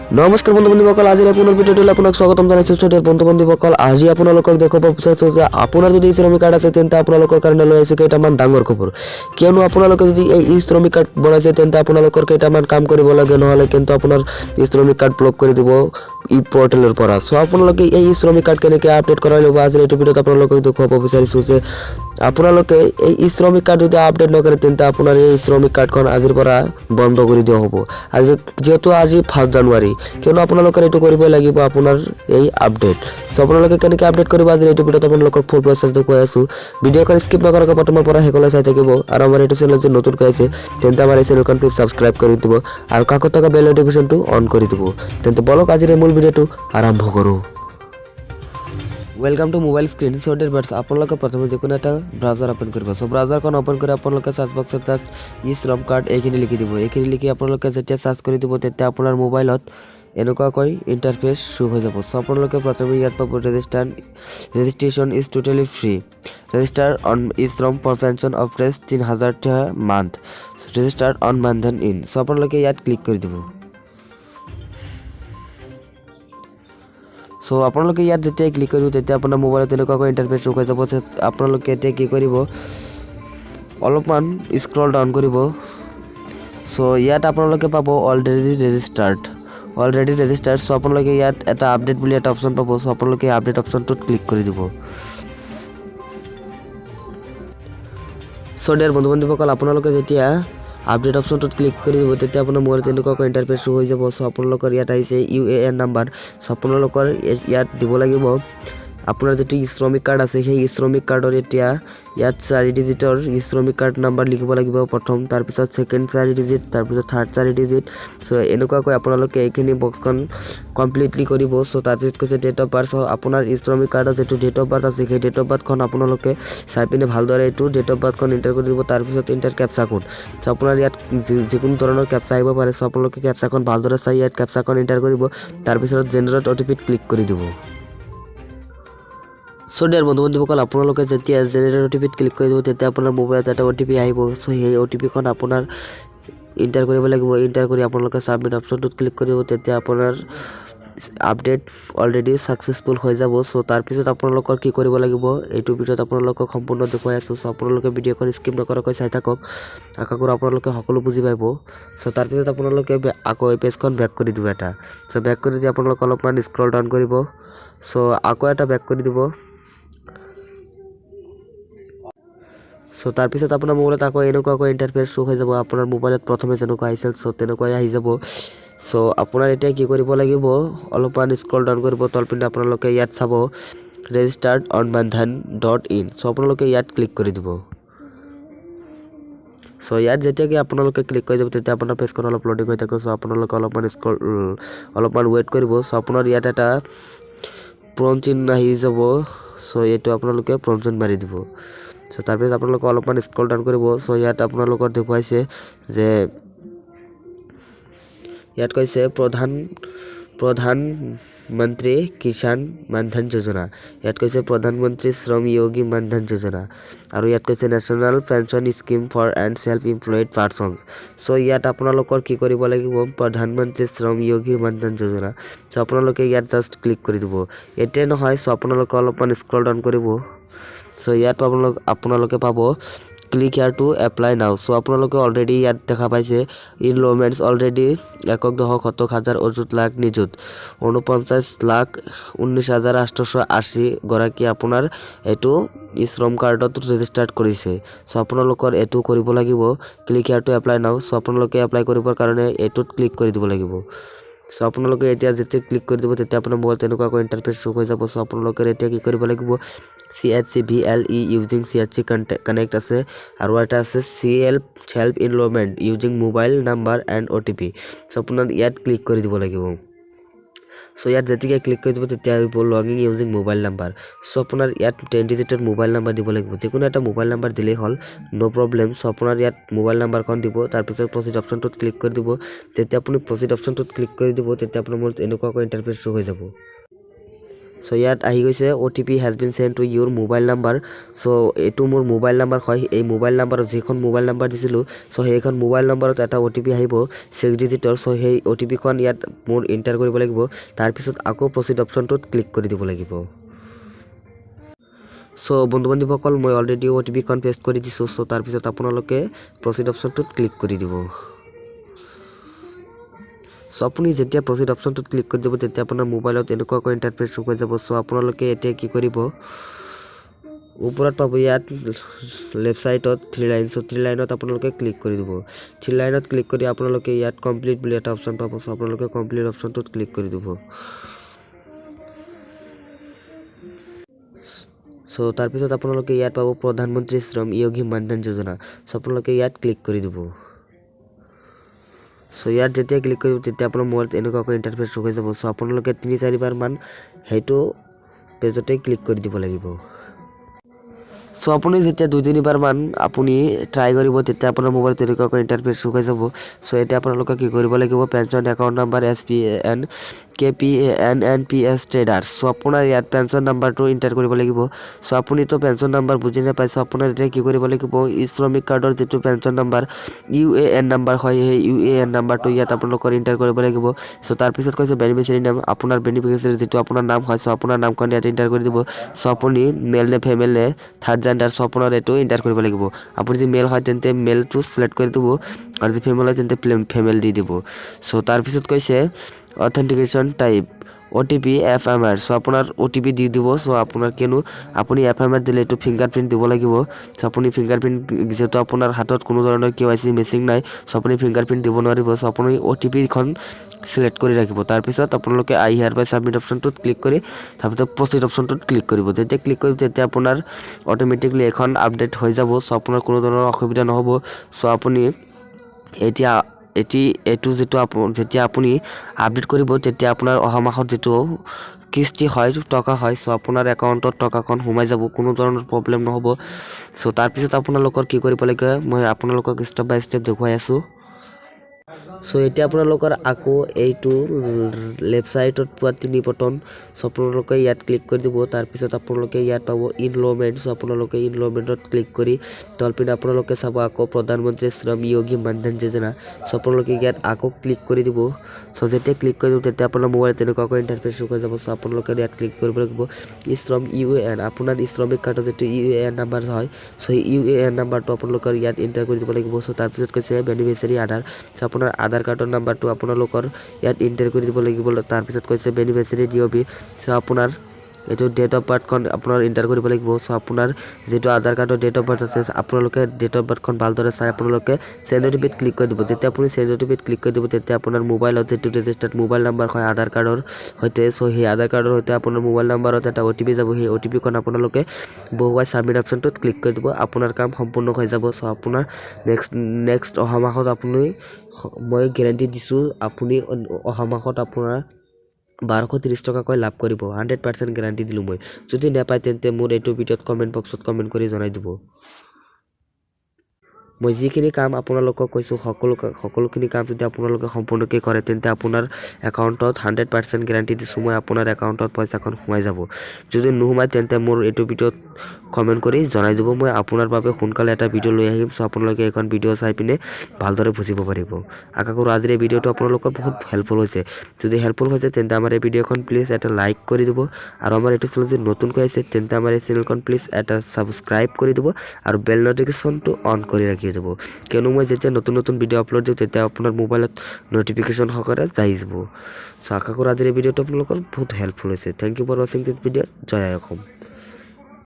নমস্কাৰ বন্ধু-বান্ধৱীসকল, আজিৰ আপোনাৰ ভিডিঅ'টোলৈ আপোনাক স্বাগতম জনাইছোঁ। বন্ধু-বান্ধৱীসকল, আজি আপোনালোকক দেখাব বিচাৰিছোঁ যে আপোনাৰ যদি শ্ৰমিক কাৰ্ড আছে তেন্তে আপোনালোকৰ কাৰণে লৈ আহিছে কেইটামান ডাঙৰ খবৰ। কিয়নো আপোনালোকে যদি এই শ্ৰমিক কাৰ্ড বনাইছে তেন্তে আপোনালোকৰ কেইটামান কাম কৰিব লাগে, নহ'লে কিন্তু আপোনাৰ শ্ৰমিক কাৰ্ড ব্লক কৰি দিব ই পৰ্টেলৰ পৰা। চ' আপোনালোকে এই শ্ৰমিক কাৰ্ড কেনেকৈ আপডেট কৰাই ল'ব, আজিৰ এইটো ভিডিঅ'ত আপোনালোকক দেখুৱাব বিচাৰিছোঁ যে আপোনালোকে এই শ্ৰমিক কাৰ্ড যদি আপডেট নকৰে তেন্তে আপোনাৰ এই শ্ৰমিক কাৰ্ডখন আজিৰ পৰা বন্ধ কৰি দিয়া হ'ব। যেহেতু আজি 1 জানুৱাৰী, কিয়নো আপোনালোকে এইটো কৰিবই লাগিব আপোনাৰ এই আপডেট। চ' আপোনালোকে কেনেকৈ আপডেট কৰিব আজিৰ এইটো ভিডিঅ'ত আপোনালোকক ফুল প্ৰচেছ দেখুৱাই আছোঁ। ভিডিঅ'খন স্কিপ নকৰাকৈ প্ৰথমৰ পৰা শেষলৈ চাই থাকিব। আৰু আমাৰ এইটো চেনেল যদি নতুনকৈ আছে তেন্তে আমাৰ এই চেনেলখন প্লিজ ছাবস্ক্ৰাইব কৰি দিব আৰু কাষত থকা বেল নটিফিকেশ্যনটো অন কৰি দিব। তেন্তে বলক আজিৰ এই মূল ভিডিঅ'টো আৰম্ভ কৰোঁ। ওয়েলকাম টু মোবাইল স্ক্ৰীন শ্বটেড বাটছ। আপোনালোকে প্ৰথমে যিকোনো এটা ব্ৰাউজাৰ অপেন কৰিব। চ' ব্ৰাউজাৰখন অপেন কৰি আপোনালোকে চাৰ্চ বক্সত জাষ্ট ই শ্ৰম কাৰ্ড এইখিনি লিখি দিব। এইখিনি লিখি আপোনালোকে যেতিয়া চাৰ্চ কৰি দিব তেতিয়া আপোনাৰ মোবাইলত এনেকুৱাকৈ ইণ্টাৰফেচ শ্ব' হৈ যাব। চ' আপোনালোকে প্ৰথমে ইয়াত পাব registration is totally free, register on e Shram for pension of ৰেছ 3000 month, registered on Maandhan in. So' আপোনালোকে ইয়াত ক্লিক কৰি দিব। চ' আপোনালোকে ইয়াত যেতিয়া ক্লিক কৰিব তেতিয়া আপোনাৰ মোবাইলত এনেকুৱাকৈ ইণ্টাৰফেচ হৈ যাব। আপোনালোকে এতিয়া কি কৰিব, অলপমান স্ক্ৰল ডাউন কৰিব। চ' ইয়াত আপোনালোকে পাব অলৰেডি ৰেজিষ্টাৰ্ড। চ' আপোনালোকে ইয়াত এটা আপডেট বুলি এটা অপশ্যন পাব। চ' আপোনালোকে আপডেট অপশ্যনটোত ক্লিক কৰি দিব। চ' ডিয়াৰ বন্ধু-বান্ধৱীসকল, আপোনালোকে যেতিয়া আপডেট অপশ্যনটোত ক্লিক কৰি দিব তেতিয়া আপোনাৰ মোবাইলত এনেকুৱাকৈ ইণ্টাৰফেচ হৈ যাব। চ' আপোনালোকৰ ইয়াত আহিছে UAN নাম্বাৰ। চ' আপোনালোকৰ ইয়াত দিব লাগিব আপোনাৰ যিটো শ্ৰমিক কাৰ্ড আছে সেই শ্ৰমিক কাৰ্ডৰ এতিয়া ইয়াত 4 ডিজিটৰ শ্ৰমিক কাৰ্ড নাম্বাৰ লিখিব লাগিব প্ৰথম, তাৰপিছত ছেকেণ্ড 4 ডিজিট, তাৰপিছত থাৰ্ড 4 ডিজিট। চ' এনেকুৱাকৈ আপোনালোকে এইখিনি বক্সখন কমপ্লিটলি কৰিব। চ' তাৰপিছত কৈছে ডেট অফ বাৰ্থ। চ' আপোনাৰ শ্ৰমিক কাৰ্ডত যিটো ডেট অফ বাৰ্থ আছে সেই ডেট অফ বাৰ্থখন আপোনালোকে চাই পিনে ভালদৰে এইটো ডেট অফ বাৰ্থখন এণ্টাৰ কৰি দিব। তাৰপিছত এণ্টাৰ কেপচা কোড। চ' আপোনাৰ ইয়াত যিকোনো ধৰণৰ কেপচা আহিব পাৰে। চ' আপোনালোকে কেপচাখন ভালদৰে চাই ইয়াত কেপচাখন এণ্টাৰ কৰিব। তাৰপিছত জেনেৰেট OTPত ক্লিক কৰি দিব। চ' ডিয়াৰ বন্ধু-বান্ধৱীসকল, আপোনালোকে যেতিয়া জেনেৰেট OTPত ক্লিক কৰি দিব তেতিয়া আপোনাৰ মোবাইলত এটা OTP আহিব। চ' সেই OTPখন আপোনাৰ এণ্টাৰ কৰিব লাগিব। এণ্টাৰ কৰি আপোনালোকে ছাবমিট অপশ্যনটোত ক্লিক কৰিব। তেতিয়া আপোনাৰ আপডেট অলৰেডি ছাকচেছফুল হৈ যাব। চ' তাৰপিছত আপোনালোকৰ কি কৰিব লাগিব এইটো ভিডিঅ'ত আপোনালোকক সম্পূৰ্ণ দেখুৱাই আছোঁ। চ' আপোনালোকে ভিডিঅ'খন স্কিপ নকৰাকৈ চাই থাকক, আশা কৰোঁ আপোনালোকে সকলো বুজি পাব। চ' তাৰপিছত আপোনালোকে আকৌ এই পেজখন বেক কৰি দিব এটা। চ' বেক কৰি দি আপোনালোকে অলপমান স্ক্ৰল ডাউন কৰিব। চ' আকৌ এটা বেক কৰি দিব। চ' তাৰপিছত আপোনাৰ মোবাইলত আকৌ এনেকুৱাকৈ ইণ্টাৰফেচ শ্ব' হৈ যাব। আপোনাৰ মোবাইলত প্ৰথমে যেনেকুৱা আহিছিল চ' তেনেকুৱাই আহি যাব। চ' আপোনাৰ এতিয়া কি কৰিব লাগিব, অলপমান স্ক্ৰল ডাউন কৰিব তলপিনে আপোনালোকে ইয়াত চাব ৰেজিষ্টাৰ্ড অন মানধন.in। চ' আপোনালোকে ইয়াত ক্লিক কৰি দিব। চ' ইয়াত যেতিয়া আপোনালোকে ক্লিক কৰি দিব তেতিয়া আপোনাৰ পেজখন অলপ লোডিং হৈ থাকে। চ' আপোনালোকে অলপমান ৱেইট কৰিব। চ' আপোনাৰ ইয়াত এটা প্ৰন চিহ্ন আহি যাব। চ' এইটো আপোনালোকে প্ৰন চিহ্ন মাৰি দিব। চ' তাৰপিছত আপোনালোকে অলপমান স্ক্ৰল ডাউন কৰিব। চ' ইয়াত আপোনালোকৰ দেখুৱাইছে যে ইয়াত কৈছে প্ৰধানমন্ত্ৰী কিষাণ মানধন যোজনা, ইয়াত কৈছে প্ৰধানমন্ত্ৰী শ্ৰম যোগী মানধন যোজনা, আৰু ইয়াত কৈছে national pension scheme for and self employed persons. So' ইয়াত আপোনালোকৰ কি কৰিব লাগিব, প্ৰধানমন্ত্ৰী শ্ৰম যোগী মানধন যোজনা। চ' আপোনালোকে ইয়াত জাষ্ট ক্লিক কৰি দিব। এতিয়াই নহয়, চ' আপোনালোকে অলপমান স্ক্ৰল ডাউন কৰিব। চ' ইয়াত আপোনালোকে পাব ক্লিক হিয়াৰ টু এপ্লাই নাও। চ' আপোনালোকে অলৰেডি ইয়াত দেখা পাইছে ইনৰলমেণ্টছ অলৰেডি 1,70,000 অযুত লাখ নিযুত 49,19,880 গৰাকী আপোনাৰ এইটো শ্ৰম কাৰ্ডত ৰেজিষ্টাৰ্ড কৰিছে। চ' আপোনালোকৰ এইটো কৰিব লাগিব ক্লিক হিয়াৰ টু এপ্লাই নাও। চ' আপোনালোকে এপ্লাই কৰিবৰ কাৰণে এইটোত ক্লিক কৰি দিব লাগিব। চ' আপোনালোকে এতিয়া যেতিয়া ক্লিক কৰি দিব তেতিয়া আপোনাৰ মোবাইলত তেনেকুৱাকৈ ইণ্টাৰফেচ শ্ব' হৈ যাব। চ' আপোনালোকে এতিয়া কি কৰিব লাগিব, CHCVLE ইউজিং CHC কানেক্ট আছে, আৰু এটা আছে self enrolment using mobile number and OTP। চ' আপোনাৰ ইয়াত ক্লিক কৰি দিব লাগিব। চ' ইয়াত যেতিয়া ক্লিক কৰি দিব তেতিয়া আহিব লগিং ইউজিং মোবাইল নাম্বাৰ। চ' আপোনাৰ ইয়াত 10 ডিজিটৰ মোবাইল নাম্বাৰ দিব লাগিব। যিকোনো এটা মোবাইল নাম্বাৰ দিলেই হ'ল, ন' প্ৰব্লেম। চ' আপোনাৰ ইয়াত মোবাইল নাম্বাৰখন দিব। তাৰপিছত প্ৰচিড অপশ্যনটোত ক্লিক কৰি দিব। যেতিয়া আপুনি প্ৰচিড অপশ্যনটোত ক্লিক কৰি দিব তেতিয়া আপোনাৰ মোবাইলত এনেকুৱাকৈ ইণ্টাৰফেচ শ্ব' হৈ যাব। সো ইয়াত আহি গৈছে OTP has been sent to your mobile number so এইটো মোৰ মোবাইল নাম্বাৰ হয় এই মোবাইল নাম্বাৰত যিখন মোবাইল নাম্বাৰ দিছিলোঁ সো সেইখন মোবাইল নাম্বাৰত এটা OTP আহিব 6 ডিজিটৰ সো সেই OTP খন ইয়াত মোৰ এন্টাৰ কৰিব লাগিব তাৰ পিছত আকৌ প্ৰসিড অপচনটোত ক্লিক কৰি দিব লাগিব সো বন্ধু বান্ধৱীসকল মই অলৰেডি OTP খন পেষ্ট কৰি দিছো সো তাৰ পিছত আপোনালোকে প্ৰসিড অপচনটোত ক্লিক কৰি দিব সো আপুনি যেতিয়া প্ৰসিড অপচনটোত ক্লিক কৰি দিব তেতিয়া আপোনাৰ মোবাইলত এনেকুৱাকৈ ইন্টাৰফেস হৈ যাব সো আপোনালোকে এতিয়া কি কৰিব ওপৰত পাব ইয়াত লেফট সাইডত 3 লাইন সো 3 লাইনত আপোনালোকে ক্লিক কৰি দিব 3 লাইনত ক্লিক কৰি আপোনালোকে ইয়াত কমপ্লিট বুলি এটা অপচন পাব সো আপোনালোকে কমপ্লিট অপচনটোত ক্লিক কৰি দিব সো তাৰ পিছত আপোনালোকে ইয়াত পাব প্ৰধানমন্ত্ৰী শ্ৰম যোগী মানধন যোজনা সো আপোনালোকে ইয়াত ক্লিক কৰি দিব সো ইয়াত যেতিয়া ক্লিক কৰিব তেতিয়া আপোনাৰ মোবাইলত এনেকুৱাকৈ ইন্টাৰফেস হৈ যাব সো আপোনালোকে 3-4 বাৰ মান হেইটো পেজতে ক্লিক কৰি দিব লাগিব সো আপুনি যেতিয়া 2-3 বাৰ মান আপুনি ট্ৰাই কৰিব তেতিয়া আপোনাৰ মোবাইলত এনেকুৱাকৈ ইন্টাৰফেস হৈ যাব সো এতিয়া আপোনালোকে কি কৰিব লাগিব pension account number SPN KPANNPS trader so আপোনাৰ ইয়াত পেনশন নাম্বাৰটো এন্টাৰ কৰিব লাগিব সো আপুনি তো পেনশন নাম্বাৰ বুজি নাপায় সো আপোনাৰ এতিয়া কি কৰিব লাগিব শ্ৰমিক কাৰ্ডৰ যেটো পেনশন নাম্বাৰ UAN নাম্বাৰ হয় এই UAN নাম্বাৰটো ইয়াত আপোনালোকৰ এন্টাৰ কৰিব লাগিব সো তাৰ পিছত কৈছে বেনিফিচিয়াৰী নাম আপোনাৰ বেনিফিচিয়াৰী যেটো আপোনাৰ নাম হয় সো আপোনাৰ নামখন ইয়াত এন্টাৰ কৰি দিব সো আপুনি মেল নে ফিমেল নে থাৰ্ড জেন্ডাৰ সো আপোনাৰ এটো এন্টাৰ কৰিব লাগিব আপুনি যদি মেল হয় তেন্তে মেলটো সিলেক্ট কৰি দিব আৰু যদি ফিমেল হয় তেন্তে ফিমেল দি দিব সো তাৰ পিছত কৈছে authentication type OTP FMR so আপোনাৰ OTP দি দিব সো আপোনাৰ কেনো আপুনি FMR দিলে এটো ফিংগাৰপ্ৰিন্ট দিব লাগিব সো আপুনি ফিংগাৰপ্ৰিন্ট যেটো আপোনাৰ হাতত কোনো ধৰণৰ KYC মেচিং নাই সো আপুনি ফিংগাৰপ্ৰিন্ট দিব নোৱাৰিব সো আপুনি OTP খন সিলেক্ট কৰি ৰাখিব তাৰ পিছত আপোনালোকে আই হিয়াৰ বাই সাবমিট অপচনটোত ক্লিক কৰি তাৰ পিছত প্ৰসিড অপচনটোত ক্লিক কৰিব যেতিয়া ক্লিক কৰিব তেতিয়া আপোনাৰ অটোমেটিকলি এখন আপডেট হৈ যাব সো আপোনাৰ কোনো ধৰণৰ অসুবিধা নহব সো আপুনি এতিয়া এটো যেটো যেতিয়া আপুনি আপডেট কৰিব তেতিয়া আপোনাৰ অহা মাহত যেটো কিস্তি হয় টকা হয় সো আপোনাৰ একাউন্টত টকাখন সোমাই যাব কোনো ধৰণৰ প্ৰবলেম নহব সো তাৰ পিছত আপোনালোকৰ কি কৰিব লাগে মই আপোনালোকক স্টেপ বাই স্টেপ দেখুৱাই আছো সো এতিয়া আপোনালোকৰ আকৌ এইটো লেফট সাইডত পোৱা 3 বটন সো আপোনালোকে ইয়াত ক্লিক কৰি দিব তাৰ পিছত আপোনালোকে ইয়াত পাব ইনৰলমেন্ট সো আপোনালোকে ইনৰলমেন্টত ক্লিক কৰি তলপিনে আপোনালোকে চাব আকৌ প্ৰধানমন্ত্ৰী শ্ৰম যোগী মানধন যোজনা সো আপোনালোকে ইয়াত আকৌ ক্লিক কৰি দিব সো যেতিয়া ক্লিক কৰি দিব তেতিয়া আপোনাৰ মোবাইলত তেনেকুৱাকৈ ইন্টাৰফেস হৈ যাব সো আপোনালোকে ইয়াত ক্লিক কৰিব লাগিব শ্ৰম UAN আপোনাৰ শ্ৰমিক কাৰ্ডৰ যেটো UAN নাম্বাৰ হয় সো UAN নাম্বাৰটো আপোনালোকৰ ইয়াত এন্টাৰ কৰি দিব লাগিব সো তাৰ পিছত কৈছে বেনিফিচিয়াৰী আধাৰ সো আপোনাৰ আধাৰ কাৰ্ডৰ নাম্বাৰটো আপোনালোকৰ ইয়াত এন্টাৰ কৰি দিব লাগিব তাৰ পিছত কৈছে বেনিফিচিয়াৰী DOB সো আপোনাৰ এটো ডেট অফ বাৰ্থ খন আপোনাৰ এন্টাৰ কৰিব লাগিব সো আপোনাৰ যেটো আধাৰ কাৰ্ডৰ ডেট অফ বাৰ্থ আছে আপোনালোকে ডেট অফ বাৰ্থ খন ভালদৰে চাই আপোনালোকে চেণ্ড OTP ক্লিক কৰি দিব যেতিয়া আপুনি চেণ্ড OTP ক্লিক কৰি দিব তেতিয়া আপোনাৰ মোবাইলত যেটো ৰেজিষ্টাৰ্ড মোবাইল নাম্বাৰ হয় আধাৰ কাৰ্ডৰ হৈতে সো সেই আধাৰ কাৰ্ডৰ হৈতে আপোনাৰ মোবাইল নাম্বাৰত এটা OTP যাব সেই OTP খন আপোনালোকে বহুৱাই সাবমিট অপচনটোত ক্লিক কৰি দিব আপোনাৰ কাম সম্পূৰ্ণ হৈ যাব সো আপোনাৰ নেক্সট অহা মাহত আপুনি মই গ্যাৰান্টি দিছো আপুনি অহা মাহত আপোনাৰ 1230 টকাকৈ লাভ কৰিব 100% গ্যাৰান্টি দিলু মই যদি নাপায় তেন্তে মোৰ এইটো ভিডিওত কমেন্ট বক্সত কমেন্ট কৰি জনাই দিব মই যিখিনি কাম আপোনালোকক কৈছো সকলোখিনি কাম যদি আপোনালোকে সম্পূৰ্ণকৈ কৰে তেন্তে আপোনাৰ একাউণ্টত 100% গ্যাৰান্টি দিছো মই আপোনাৰ একাউণ্টত পইচাখন সোমাই যাব যদি নোহোমায় তেন্তে মোৰ এইটো ভিডিওত কমেন্ট কৰি জনাই দিব মই আপোনাৰ বাবে সোনকালে এটা ভিডিও লৈ আহিম সো আপোনালোকে এখন ভিডিও চাই পিনে ভালদৰে বুজিব পাৰিব আশা কৰো আজিৰ এই ভিডিওটো আপোনালোকৰ বহুত হেল্পফুল হৈছে যদি হেল্পফুল হৈছে তেন্তে আমাৰ এই ভিডিওখন প্লিজ এটা লাইক কৰি দিব আৰু আমাৰ এইটো চেনেল যদি নতুনকৈ আছে তেন্তে আমাৰ এই চেনেলখন প্লিজ এটা সাবস্ক্ৰাইব কৰি দিব আৰু বেল নোটিফিকেশনটো অন কৰি ৰাখিব যাব কিয়নো মই যেতিয়া নতুন ভিডিও আপলোড দিওঁ তেতিয়া আপোনাৰ মোবাইলত নোটিফিকেশন হকৰে যাই যাব সো আশা কৰো আজিৰ এই ভিডিওটো আপোনালোকৰ বহুত হেল্পফুল হৈছে thank you for watching this video জয় অসম